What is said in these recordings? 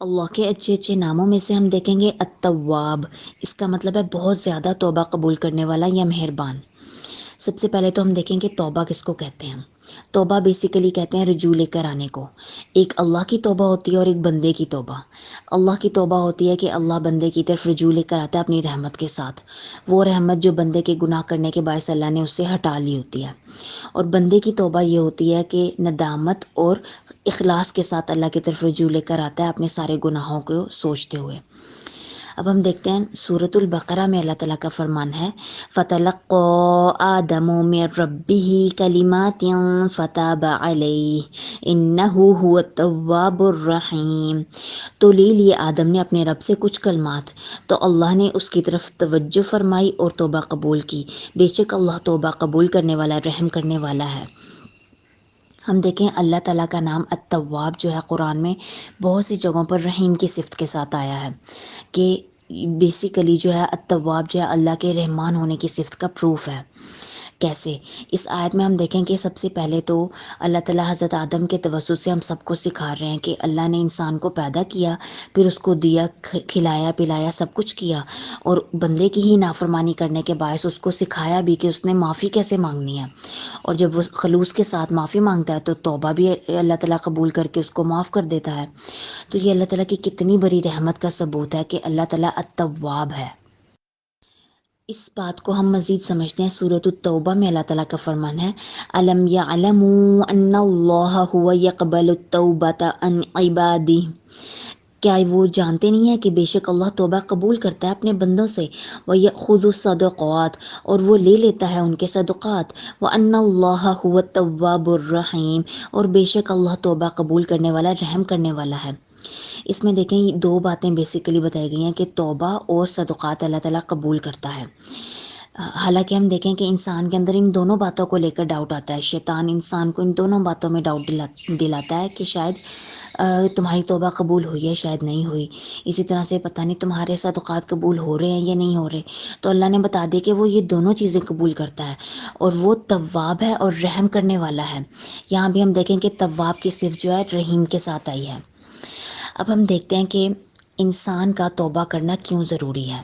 اللہ کے اچھے اچھے ناموں میں سے ہم دیکھیں گے التواب، اس کا مطلب ہے بہت زیادہ توبہ قبول کرنے والا یا مہربان۔ سب سے پہلے تو ہم دیکھیں کہ توبہ کس کو کہتے ہیں۔ توبہ بیسیکلی کہتے ہیں رجوع لے کر آنے کو۔ ایک اللہ کی توبہ ہوتی ہے اور ایک بندے کی توبہ۔ اللہ کی توبہ ہوتی ہے کہ اللہ بندے کی طرف رجوع لے کر آتا ہے اپنی رحمت کے ساتھ، وہ رحمت جو بندے کے گناہ کرنے کے باعث اللہ نے اس سے ہٹا لی ہوتی ہے۔ اور بندے کی توبہ یہ ہوتی ہے کہ ندامت اور اخلاص کے ساتھ اللہ کی طرف رجوع لے کر آتا ہے اپنے سارے گناہوں کو سوچتے ہوئے۔ اب ہم دیکھتے ہیں سورۃ البقرہ میں اللہ تعالیٰ کا فرمان ہے فَتَلَقَّىٰ آدَمُ مِن رَبِّهِ كَلِمَاتٍ فَتَابَ عَلَيْهِ إِنَّهُ هُوَ التَّوَّابُ الرَّحِيمُ۔ تو لے لیے آدم نے اپنے رب سے کچھ کلمات، تو اللہ نے اس کی طرف توجہ فرمائی اور توبہ قبول کی، بے شک اللہ توبہ قبول کرنے والا رحم کرنے والا ہے۔ ہم دیکھیں اللہ تعالیٰ کا نام التواب جو ہے قرآن میں بہت سی جگہوں پر رحیم کی صفت کے ساتھ آیا ہے، کہ بیسیکلی جو ہے التواب جو ہے اللہ کے رحمان ہونے کی صفت کا پروف ہے۔ کیسے؟ اس آیت میں ہم دیکھیں کہ سب سے پہلے تو اللہ تعالیٰ حضرت آدم کے توسط سے ہم سب کو سکھا رہے ہیں کہ اللہ نے انسان کو پیدا کیا، پھر اس کو دیا، کھلایا پلایا، سب کچھ کیا، اور بندے کی ہی نافرمانی کرنے کے باعث اس کو سکھایا بھی کہ اس نے معافی کیسے مانگنی ہے، اور جب وہ خلوص کے ساتھ معافی مانگتا ہے تو توبہ بھی اللہ تعالیٰ قبول کر کے اس کو معاف کر دیتا ہے۔ تو یہ اللہ تعالیٰ کی کتنی بڑی رحمت کا ثبوت ہے کہ اللہ تعالیٰ التواب ہے۔ اس بات کو ہم مزید سمجھتے ہیں سورۃ التوبہ میں اللہ تعالیٰ کا فرمان ہے أَلَمْ يَعْلَمُوا أَنَّ اللَّهَ هُوَ يَقْبَلُ التَّوْبَةَ عَنْ عِبَادِهِ، کیا وہ جانتے نہیں ہیں کہ بے شک اللہ توبہ قبول کرتا ہے اپنے بندوں سے، وَيَأْخُذُ الصَّدَقَاتِ، اور وہ لے لیتا ہے ان کے صدقات، وَأَنَّ اللَّهَ هُوَ التَّوَّابُ الرَّحِيمُ، اور بے شک اللہ توبہ قبول کرنے والا رحم کرنے والا ہے۔ اس میں دیکھیں یہ دو باتیں بیسیکلی بتائی گئی ہیں کہ توبہ اور صدقات اللہ تعالیٰ قبول کرتا ہے۔ حالانکہ ہم دیکھیں کہ انسان کے اندر ان دونوں باتوں کو لے کر ڈاؤٹ آتا ہے، شیطان انسان کو ان دونوں باتوں میں ڈاؤٹ دلاتا ہے کہ شاید تمہاری توبہ قبول ہوئی ہے، شاید نہیں ہوئی، اسی طرح سے پتہ نہیں تمہارے صدقات قبول ہو رہے ہیں یا نہیں ہو رہے۔ تو اللہ نے بتا دیا کہ وہ یہ دونوں چیزیں قبول کرتا ہے، اور وہ تواب ہے اور رحم کرنے والا ہے۔ یہاں بھی ہم دیکھیں کہ تواب کی صرف جو ہے رحیم کے ساتھ آئی ہے۔ اب ہم دیکھتے ہیں کہ انسان کا توبہ کرنا کیوں ضروری ہے۔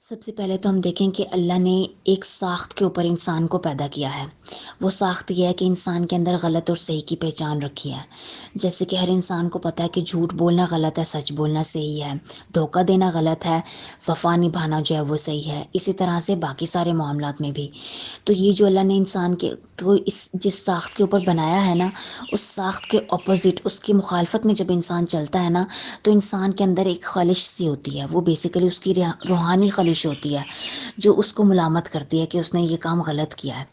سب سے پہلے تو ہم دیکھیں کہ اللہ نے ایک ساخت کے اوپر انسان کو پیدا کیا ہے۔ وہ ساخت یہ ہے کہ انسان کے اندر غلط اور صحیح کی پہچان رکھی ہے۔ جیسے کہ ہر انسان کو پتہ ہے کہ جھوٹ بولنا غلط ہے، سچ بولنا صحیح ہے، دھوکہ دینا غلط ہے، وفا نبھانا جو ہے وہ صحیح ہے، اسی طرح سے باقی سارے معاملات میں بھی۔ تو یہ جو اللہ نے انسان کو جس ساخت کے اوپر بنایا ہے نا، اس ساخت کے اپوزٹ، اس کی مخالفت میں جب انسان چلتا ہے نا، تو انسان کے اندر ایک خلش سی ہوتی ہے، وہ بیسیکلی اس کی روحانی خلش ہوتی ہے جو اس کو ملامت کرتی ہے کہ اس نے یہ کام غلط کیا ہے۔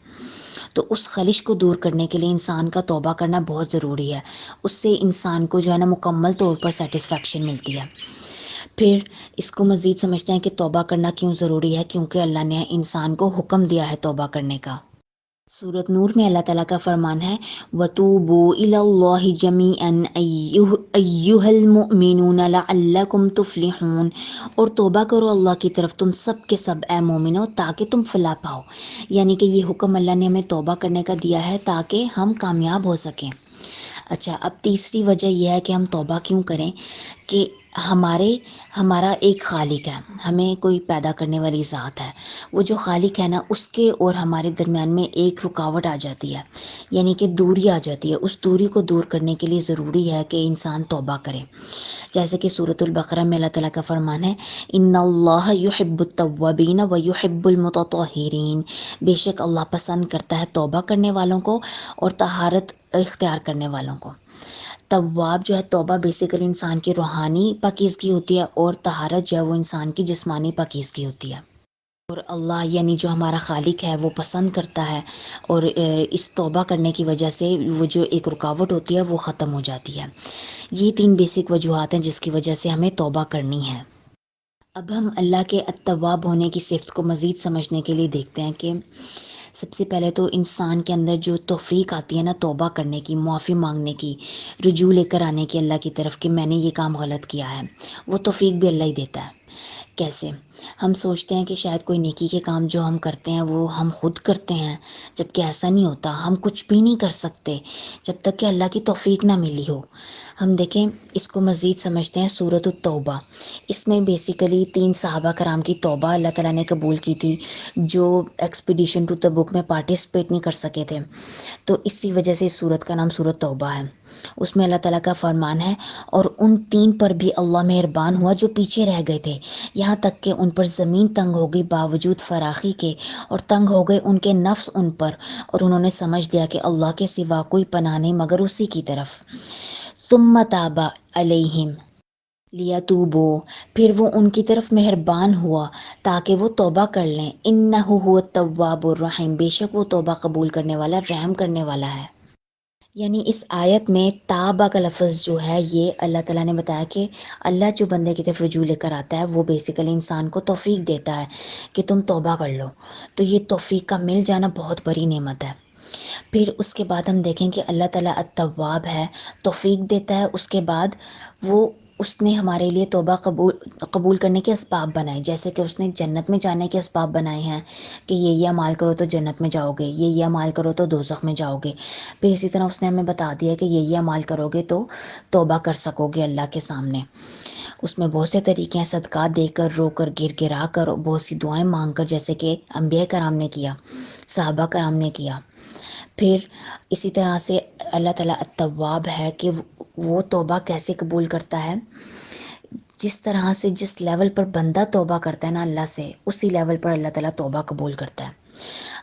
تو اس خلش کو دور کرنے کے لیے انسان کا توبہ کرنا بہت ضروری ہے، اس سے انسان کو جو ہے نا مکمل طور پر سیٹسفیکشن ملتی ہے۔ پھر اس کو مزید سمجھتے ہیں کہ توبہ کرنا کیوں ضروری ہے، کیونکہ اللہ نے انسان کو حکم دیا ہے توبہ کرنے کا۔ سورۃ نور میں اللہ تعالیٰ کا فرمان ہے وَتُوبُوا إِلَى اللَّهِ جَمِيعًا أَيُّهَا الْمُؤْمِنُونَ لَعَلَّكُمْ تُفْلِحُونَ، اور توبہ کرو اللہ کی طرف تم سب کے سب اے مومنو، تاکہ تم فلاح پاؤ۔ یعنی کہ یہ حکم اللہ نے ہمیں توبہ کرنے کا دیا ہے تاکہ ہم کامیاب ہو سکیں۔ اچھا، اب تیسری وجہ یہ ہے کہ ہم توبہ کیوں کریں، کہ ہمارا ایک خالق ہے، ہمیں کوئی پیدا کرنے والی ذات ہے، وہ جو خالق ہے نا، اس کے اور ہمارے درمیان میں ایک رکاوٹ آ جاتی ہے، یعنی کہ دوری آ جاتی ہے۔ اس دوری کو دور کرنے کے لیے ضروری ہے کہ انسان توبہ کرے۔ جیسے کہ سورۃ البقرہ میں اللہ تعالیٰ کا فرمان ہے ان اللہ یحب التوابین ویحب المتطہرین، بے شک اللہ پسند کرتا ہے توبہ کرنے والوں کو اور طہارت اختیار کرنے والوں کو۔ تواب جو ہے توبہ بیسیکلی انسان کی روحانی پاکیزگی ہوتی ہے، اور طہارت جو ہے وہ انسان کی جسمانی پاکیزگی ہوتی ہے۔ اور اللہ یعنی جو ہمارا خالق ہے وہ پسند کرتا ہے، اور اس توبہ کرنے کی وجہ سے وہ جو ایک رکاوٹ ہوتی ہے وہ ختم ہو جاتی ہے۔ یہ تین بیسک وجوہات ہیں جس کی وجہ سے ہمیں توبہ کرنی ہے۔ اب ہم اللہ کے التواب ہونے کی صفت کو مزید سمجھنے کے لیے دیکھتے ہیں کہ سب سے پہلے تو انسان کے اندر جو توفیق آتی ہے نا توبہ کرنے کی، معافی مانگنے کی، رجوع لے کر آنے کی اللہ کی طرف کہ میں نے یہ کام غلط کیا ہے، وہ توفیق بھی اللہ ہی دیتا ہے۔ کیسے؟ ہم سوچتے ہیں کہ شاید کوئی نیکی کے کام جو ہم کرتے ہیں وہ ہم خود کرتے ہیں، جبکہ ایسا نہیں ہوتا۔ ہم کچھ بھی نہیں کر سکتے جب تک کہ اللہ کی توفیق نہ ملی ہو۔ ہم دیکھیں اس کو مزید سمجھتے ہیں سورۃ التوبہ. اس میں بیسیکلی 3 صحابہ کرام کی توبہ اللہ تعالیٰ نے قبول کی تھی جو ایکسپیڈیشن ٹو تبوک میں پارٹیسپیٹ نہیں کر سکے تھے. تو اسی وجہ سے اس سورت کا نام سورۃ توبہ ہے. اس میں اللہ تعالیٰ کا فرمان ہے اور ان 3 پر بھی اللہ مہربان ہوا جو پیچھے رہ گئے تھے، یہاں تک کہ ان پر زمین تنگ ہو گئی باوجود فراخی کے، اور تنگ ہو گئے ان کے نفس ان پر، اور انہوں نے سمجھ لیا کہ اللہ کے سوا کوئی پناہ نہیں مگر اسی کی طرف. ثم تاب علیہم لیتوبو، پھر وہ ان کی طرف مہربان ہوا تاکہ وہ توبہ کر لیں. انہ هو التواب الرحیم، بے شک وہ توبہ قبول کرنے والا، رحم کرنے والا ہے. یعنی اس آیت میں تابہ کا لفظ جو ہے یہ اللہ تعالیٰ نے بتایا کہ اللہ جو بندے کی طرف رجوع لے کر آتا ہے وہ بیسیکلی انسان کو توفیق دیتا ہے کہ تم توبہ کر لو. تو یہ توفیق کا مل جانا بہت بڑی نعمت ہے. پھر اس کے بعد ہم دیکھیں کہ اللہ تعالیٰ التواب ہے، توفیق دیتا ہے، اس کے بعد وہ اس نے ہمارے لیے توبہ قبول کرنے کے اسباب بنائے، جیسے کہ اس نے جنت میں جانے کے اسباب بنائے ہیں کہ یہ اعمال کرو تو جنت میں جاؤ گے، یہ اعمال کرو تو دوزخ میں جاؤ گے. پھر اسی طرح اس نے ہمیں بتا دیا کہ یہ اعمال کرو گے تو توبہ کر سکو گے اللہ کے سامنے. اس میں بہت سے طریقے ہیں، صدقات دے کر، رو کر، گر گرا کر، بہت سی دعائیں مانگ کر، جیسے کہ انبیاء کرام نے کیا، صحابہ کرام نے کیا. پھر اسی طرح سے اللہ تعالیٰ التواب ہے کہ وہ توبہ کیسے قبول کرتا ہے. جس طرح سے جس لیول پر بندہ توبہ کرتا ہے نا اللہ سے، اسی لیول پر اللہ تعالیٰ توبہ قبول کرتا ہے.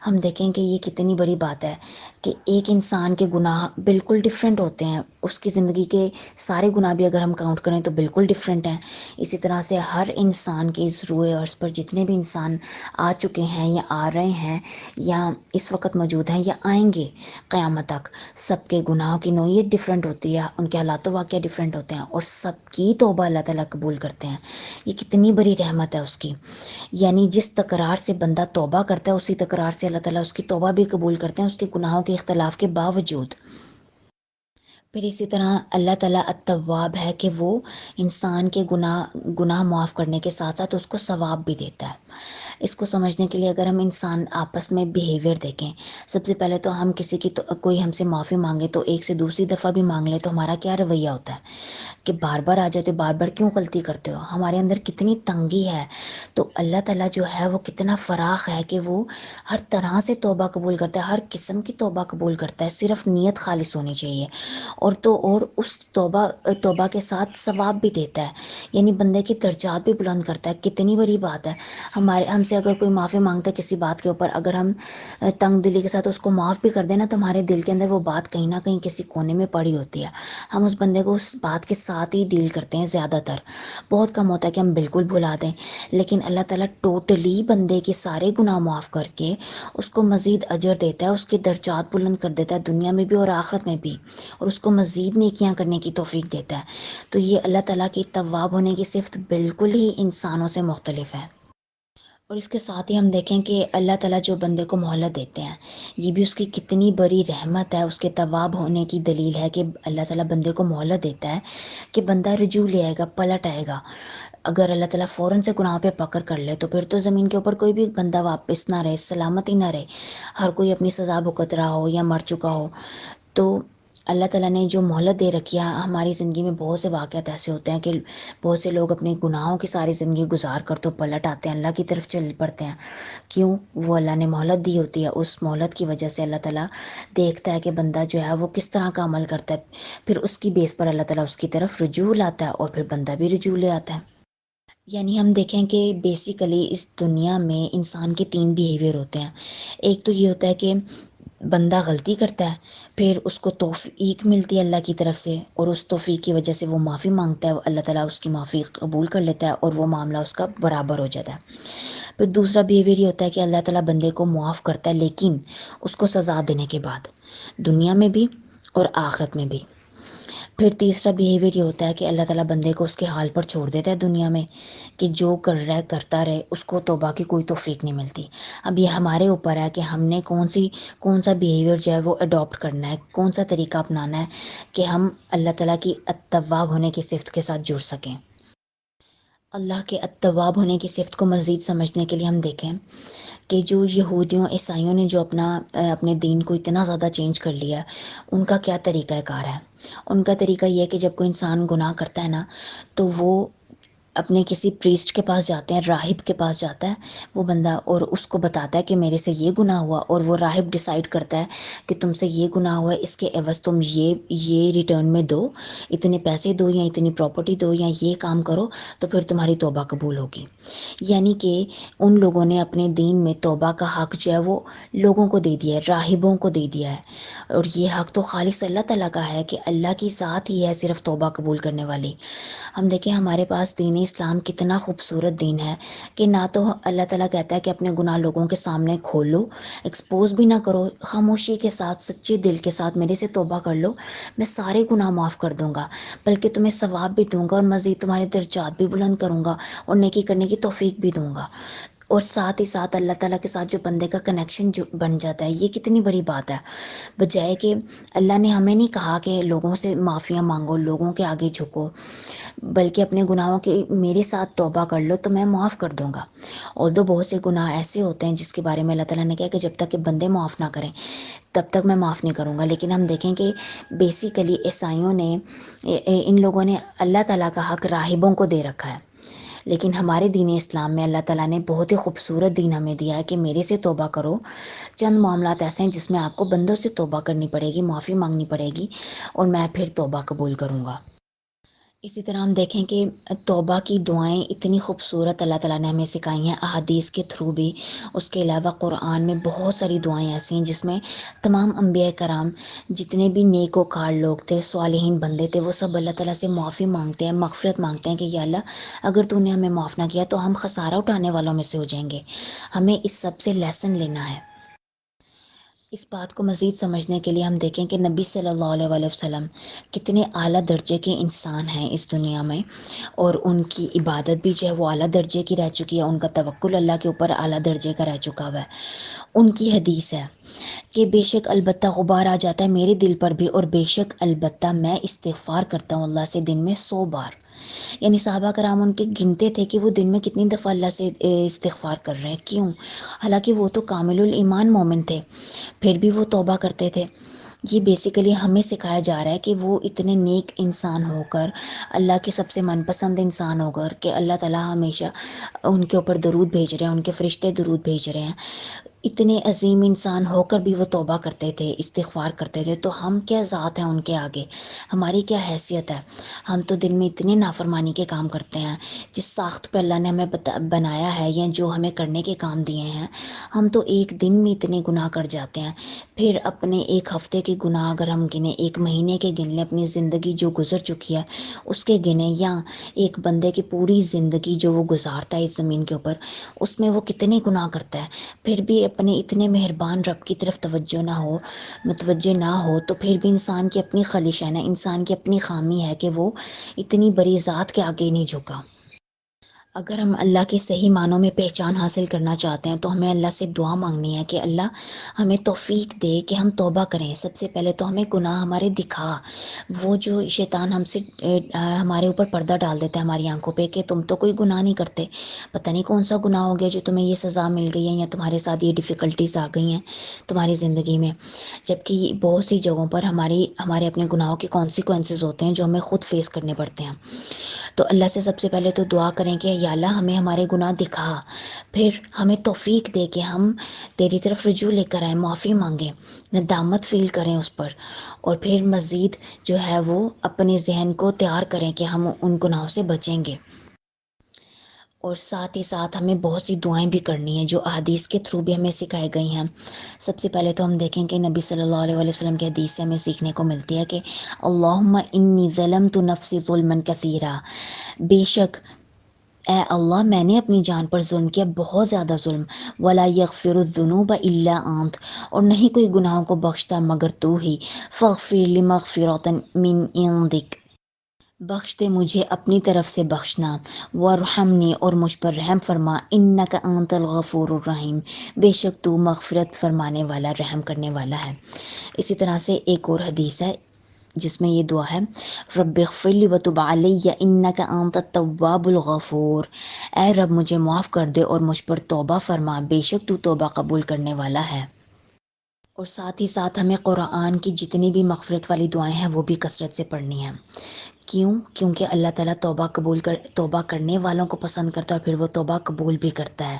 ہم دیکھیں کہ یہ کتنی بڑی بات ہے کہ ایک انسان کے گناہ بالکل ڈیفرنٹ ہوتے ہیں، اس کی زندگی کے سارے گناہ بھی اگر ہم کاؤنٹ کریں تو بالکل ڈیفرنٹ ہیں. اسی طرح سے ہر انسان کے اس روئے عرض پر جتنے بھی انسان آ چکے ہیں یا آ رہے ہیں یا اس وقت موجود ہیں یا آئیں گے قیامت تک، سب کے گناہوں کی نوعیت ڈیفرنٹ ہوتی ہے، ان کے حالات و واقعہ ڈیفرنٹ ہوتے ہیں، اور سب کی توبہ اللہ تعالیٰ قبول کرتے ہیں. یہ کتنی بڑی رحمت ہے اس کی. یعنی جس تکرار سے بندہ توبہ کرتا ہے اسی تکرار سے اللہ تعالیٰ اس کی توبہ بھی قبول کرتے ہیں، اس کے گناہوں کے اختلاف کے باوجود. پھر اسی طرح اللہ تعالیٰ التواب ہے کہ وہ انسان کے گناہ معاف کرنے کے ساتھ ساتھ اس کو ثواب بھی دیتا ہے. اس کو سمجھنے کے لیے اگر ہم انسان آپس میں بیہیویئر دیکھیں، سب سے پہلے تو ہم کسی کی کوئی ہم سے معافی مانگے تو ایک سے دوسری دفعہ بھی مانگ لے تو ہمارا کیا رویہ ہوتا ہے کہ بار بار آ جاتے، بار بار کیوں غلطی کرتے ہو، ہمارے اندر کتنی تنگی ہے. تو اللہ تعالیٰ جو ہے وہ کتنا فراخ ہے کہ وہ ہر طرح سے توبہ قبول کرتا ہے، ہر قسم کی توبہ قبول کرتا ہے، صرف نیت خالص ہونی چاہیے. اور اس توبہ کے ساتھ ثواب بھی دیتا ہے، یعنی بندے کی درجات بھی بلند کرتا ہے. کتنی بڑی بات ہے. ہم سے اگر کوئی معافی مانگتا ہے کسی بات کے اوپر، اگر ہم تنگ دلی کے ساتھ اس کو معاف بھی کر دینا تو ہمارے دل کے اندر وہ بات کہیں نہ کہیں کسی کونے میں پڑی ہوتی ہے. ہم اس بندے کو اس بات کے ساتھ ہی ڈیل کرتے ہیں. زیادہ تر بہت کم ہوتا ہے کہ ہم بالکل بھلا دیں، لیکن اللہ تعالیٰ ٹوٹلی بندے کے سارے گناہ معاف کر کے اس کو مزید اجر دیتا ہے، اس کے درجات بلند کر دیتا ہے دنیا میں بھی اور آخرت میں بھی، اور اس کو مزید نیکیاں کرنے کی توفیق دیتا ہے. تو یہ اللہ تعالیٰ کی تواب ہونے کی صفت بالکل ہی انسانوں سے مختلف ہے. اور اس کے ساتھ ہی ہم دیکھیں کہ اللہ تعالیٰ جو بندے کو مہلت دیتے ہیں، یہ بھی اس کی کتنی بڑی رحمت ہے. اس کے تواب ہونے کی دلیل ہے کہ اللہ تعالیٰ بندے کو مہلت دیتا ہے کہ بندہ رجوع لے آئے گا، پلٹ آئے گا. اگر اللہ تعالیٰ فوراً سے گناہ پہ پکڑ کر لے تو پھر تو زمین کے اوپر کوئی بھی بندہ واپس نہ رہے، سلامت ہی نہ رہے، ہر کوئی اپنی سزا بھگت رہا ہو یا مر چکا ہو. تو اللہ تعالیٰ نے جو مہلت دے رکھی ہے، ہماری زندگی میں بہت سے واقعات ایسے ہوتے ہیں کہ بہت سے لوگ اپنے گناہوں کی ساری زندگی گزار کر تو پلٹ آتے ہیں، اللہ کی طرف چل پڑتے ہیں. کیوں؟ وہ اللہ نے مہلت دی ہوتی ہے. اس مہلت کی وجہ سے اللہ تعالیٰ دیکھتا ہے کہ بندہ جو ہے وہ کس طرح کا عمل کرتا ہے، پھر اس کی بیس پر اللہ تعالیٰ اس کی طرف رجوع لاتا ہے اور پھر بندہ بھی رجوع لے آتا ہے. یعنی ہم دیکھیں کہ بیسیکلی اس دنیا میں انسان کے 3 بیہیویئر ہوتے ہیں. ایک تو یہ ہوتا ہے کہ بندہ غلطی کرتا ہے، پھر اس کو توفیق ملتی ہے اللہ کی طرف سے، اور اس توفیق کی وجہ سے وہ معافی مانگتا ہے، اللہ تعالیٰ اس کی معافی قبول کر لیتا ہے اور وہ معاملہ اس کا برابر ہو جاتا ہے. پھر دوسرا بیہیویئر یہ ہوتا ہے کہ اللہ تعالیٰ بندے کو معاف کرتا ہے لیکن اس کو سزا دینے کے بعد، دنیا میں بھی اور آخرت میں بھی. پھر تیسرا بیہیویئر یہ ہوتا ہے کہ اللہ تعالیٰ بندے کو اس کے حال پر چھوڑ دیتا ہے دنیا میں، کہ جو کر رہا ہے کرتا رہے، اس کو توبہ کی کوئی توفیق نہیں ملتی. اب یہ ہمارے اوپر ہے کہ ہم نے کون سا بیہیویئر جو ہے وہ اڈاپٹ کرنا ہے، کون سا طریقہ اپنانا ہے کہ ہم اللہ تعالیٰ کی التواب ہونے کی صفت کے ساتھ جڑ سکیں. اللہ کے التواب ہونے کی صفت کو مزید سمجھنے کے لیے ہم دیکھیں کہ جو یہودیوں عیسائیوں نے جو اپنے دین کو اتنا زیادہ چینج کر لیا ہے، ان کا کیا طریقہ کار ہے؟ ان کا طریقہ یہ ہے کہ جب کوئی انسان گناہ کرتا ہے نا، تو وہ اپنے کسی پریسٹ کے پاس جاتے ہیں، راہب کے پاس جاتا ہے وہ بندہ، اور اس کو بتاتا ہے کہ میرے سے یہ گناہ ہوا، اور وہ راہب ڈیسائیڈ کرتا ہے کہ تم سے یہ گناہ ہوا ہے، اس کے عوض تم یہ ریٹرن میں دو، اتنے پیسے دو یا اتنی پراپرٹی دو یا یہ کام کرو، تو پھر تمہاری توبہ قبول ہوگی۔ یعنی کہ ان لوگوں نے اپنے دین میں توبہ کا حق جو ہے وہ لوگوں کو دے دیا ہے، راہبوں کو دے دیا ہے، اور یہ حق تو خالص اللہ تعالیٰ کا ہے کہ اللہ کی ذات ہی ہے صرف توبہ قبول کرنے والی۔ ہم دیکھیں ہمارے پاس دین اسلام کتنا خوبصورت دین ہے کہ نہ تو اللہ تعالیٰ کہتا ہے کہ اپنے گناہ لوگوں کے سامنے کھولو، ایکسپوز بھی نہ کرو، خاموشی کے ساتھ سچے دل کے ساتھ میرے سے توبہ کر لو، میں سارے گناہ معاف کر دوں گا، بلکہ تمہیں ثواب بھی دوں گا، اور مزید تمہارے درجات بھی بلند کروں گا، اور نیکی کرنے کی توفیق بھی دوں گا۔ اور ساتھ ہی ساتھ اللہ تعالیٰ کے ساتھ جو بندے کا کنیکشن جو بن جاتا ہے، یہ کتنی بڑی بات ہے۔ بجائے کہ اللہ نے ہمیں نہیں کہا کہ لوگوں سے معافیاں مانگو، لوگوں کے آگے جھکو، بلکہ اپنے گناہوں کے میرے ساتھ توبہ کر لو تو میں معاف کر دوں گا۔ اور بہت سے گناہ ایسے ہوتے ہیں جس کے بارے میں اللہ تعالیٰ نے کہا کہ جب تک کہ بندے معاف نہ کریں تب تک میں معاف نہیں کروں گا، لیکن ہم دیکھیں کہ بیسیکلی عیسائیوں نے، ان لوگوں نے اللہ تعالیٰ کا حق راہبوں کو دے رکھا ہے، لیکن ہمارے دین اسلام میں اللہ تعالیٰ نے بہت ہی خوبصورت دین ہمیں دیا ہے کہ میرے سے توبہ کرو۔ چند معاملات ایسے ہیں جس میں آپ کو بندوں سے توبہ کرنی پڑے گی، معافی مانگنی پڑے گی، اور میں پھر توبہ قبول کروں گا۔ اسی طرح ہم دیکھیں کہ توبہ کی دعائیں اتنی خوبصورت اللہ تعالیٰ نے ہمیں سکھائی ہیں احادیث کے تھرو بھی، اس کے علاوہ قرآن میں بہت ساری دعائیں ایسی ہیں جس میں تمام انبیاء کرام جتنے بھی نیک وکار لوگ تھے، صالحین بندے تھے، وہ سب اللہ تعالیٰ سے معافی مانگتے ہیں، مغفرت مانگتے ہیں کہ یا اللہ اگر تو نے ہمیں معاف نہ کیا تو ہم خسارہ اٹھانے والوں میں سے ہو جائیں گے، ہمیں اس سب سے لیسن لینا ہے۔ اس بات کو مزید سمجھنے کے لیے ہم دیکھیں کہ نبی صلی اللہ علیہ وآلہ وسلم کتنے اعلیٰ درجے کے انسان ہیں اس دنیا میں، اور ان کی عبادت بھی جو ہے وہ اعلیٰ درجے کی رہ چکی ہے، ان کا توکل اللہ کے اوپر اعلیٰ درجے کا رہ چکا ہوا ہے۔ ان کی حدیث ہے کہ بے شک البتہ غبار آ جاتا ہے میرے دل پر بھی، اور بے شک البتہ میں استغفار کرتا ہوں اللہ سے دن میں 100 بار۔ یعنی صحابہ کرام ان کے گنتے تھے کہ وہ دن میں کتنی دفعہ اللہ سے استغفار کر رہے ہیں، کیوں؟ حالانکہ وہ تو کامل الایمان مومن تھے، پھر بھی وہ توبہ کرتے تھے۔ یہ بیسیکلی ہمیں سکھایا جا رہا ہے کہ وہ اتنے نیک انسان ہو کر، اللہ کے سب سے من پسند انسان ہو کر، کہ اللہ تعالیٰ ہمیشہ ان کے اوپر درود بھیج رہے ہیں، ان کے فرشتے درود بھیج رہے ہیں، اتنے عظیم انسان ہو کر بھی وہ توبہ کرتے تھے، استغفار کرتے تھے، تو ہم کیا ذات ہیں ان کے آگے؟ ہماری کیا حیثیت ہے؟ ہم تو دن میں اتنے نافرمانی کے کام کرتے ہیں، جس ساخت پہ اللہ نے ہمیں بنایا ہے یا جو ہمیں کرنے کے کام دیے ہیں، ہم تو ایک دن میں اتنے گناہ کر جاتے ہیں۔ پھر اپنے ایک ہفتے کے گناہ اگر ہم گنیں، ایک مہینے کے گن لیں، اپنی زندگی جو گزر چکی ہے اس کے گنیں، یا ایک بندے کی پوری زندگی جو وہ گزارتا ہے اس زمین کے اوپر، اس میں وہ کتنے گناہ کرتا ہے، پھر بھی اپنے اتنے مہربان رب کی طرف متوجہ نہ ہو، تو پھر بھی انسان کی اپنی خواہش ہے نا، انسان کی اپنی خامی ہے کہ وہ اتنی بڑی ذات کے آگے نہیں جھکا۔ اگر ہم اللہ کی صحیح معنوں میں پہچان حاصل کرنا چاہتے ہیں تو ہمیں اللہ سے دعا مانگنی ہے کہ اللہ ہمیں توفیق دے کہ ہم توبہ کریں۔ سب سے پہلے تو ہمیں گناہ ہمارے دکھا، وہ جو شیطان ہم سے ہمارے اوپر پردہ ڈال دیتا ہے ہماری آنکھوں پہ کہ تم تو کوئی گناہ نہیں کرتے، پتہ نہیں کون سا گناہ ہو گیا جو تمہیں یہ سزا مل گئی ہے، یا تمہارے ساتھ یہ ڈیفیکلٹیز آ گئی ہیں تمہاری زندگی میں، جبکہ بہت سی جگہوں پر ہمارے اپنے گناہوں کے کانسیکوینسز ہوتے ہیں جو ہمیں خود فیس کرنے پڑتے ہیں۔ تو اللہ سے سب سے پہلے تو دعا کریں کہ یا اللہ ہمیں ہمارے گناہ دکھا، پھر ہمیں توفیق دے کہ ہم تیری طرف رجوع لے کر آئیں، معافی مانگیں، ندامت فیل کریں اس پر، اور پھر مزید جو ہے وہ اپنے ذہن کو تیار کریں کہ ہم ان گناہوں سے بچیں گے۔ اور ساتھ ہی ساتھ ہمیں بہت سی دعائیں بھی کرنی ہیں جو احادیث کے تھرو بھی ہمیں سکھائی گئی ہیں۔ سب سے پہلے تو ہم دیکھیں کہ نبی صلی اللہ علیہ وسلم کی حدیث سے ہمیں سیکھنے کو ملتی ہے کہ اللہم انی ظلمت نفسی ظلما کثیرا، بے شک اے اللہ میں نے اپنی جان پر ظلم کیا، بہت زیادہ ظلم، ولا یغفر الذنوب الا انت، اور نہیں کوئی گناہوں کو بخشتا مگر تو ہی، فاغفر لی مغفرۃ من عندک، بخش دے مجھے اپنی طرف سے بخشنا، وارحمنی اور مجھ پر رحم فرما، انک انت الغفور الرحیم، بے شک تو مغفرت فرمانے والا، رحم کرنے والا ہے۔ اسی طرح سے ایک اور حدیث ہے جس میں یہ دعا ہے، رب اغفر لی وتب علی انک انت التواب الغفور، اے رب مجھے معاف کر دے اور مجھ پر توبہ فرما، بے شک تو توبہ قبول کرنے والا ہے۔ اور ساتھ ہی ساتھ ہمیں قرآن کی جتنی بھی مغفرت والی دعائیں ہیں وہ بھی کثرت سے پڑھنی ہیں۔ کیوں؟ کیونکہ اللہ تعالیٰ توبہ کرنے والوں کو پسند کرتا ہے، اور پھر وہ توبہ قبول بھی کرتا ہے۔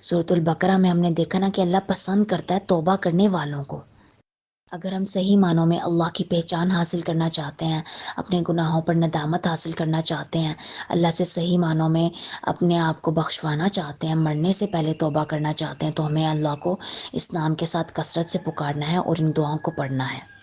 سورۃ البقرہ میں ہم نے دیکھا نا کہ اللہ پسند کرتا ہے توبہ کرنے والوں کو۔ اگر ہم صحیح معنوں میں اللہ کی پہچان حاصل کرنا چاہتے ہیں، اپنے گناہوں پر ندامت حاصل کرنا چاہتے ہیں، اللہ سے صحیح معنوں میں اپنے آپ کو بخشوانا چاہتے ہیں، مرنے سے پہلے توبہ کرنا چاہتے ہیں، تو ہمیں اللہ کو اس نام کے ساتھ کثرت سے پکارنا ہے اور ان دعاؤں کو پڑھنا ہے۔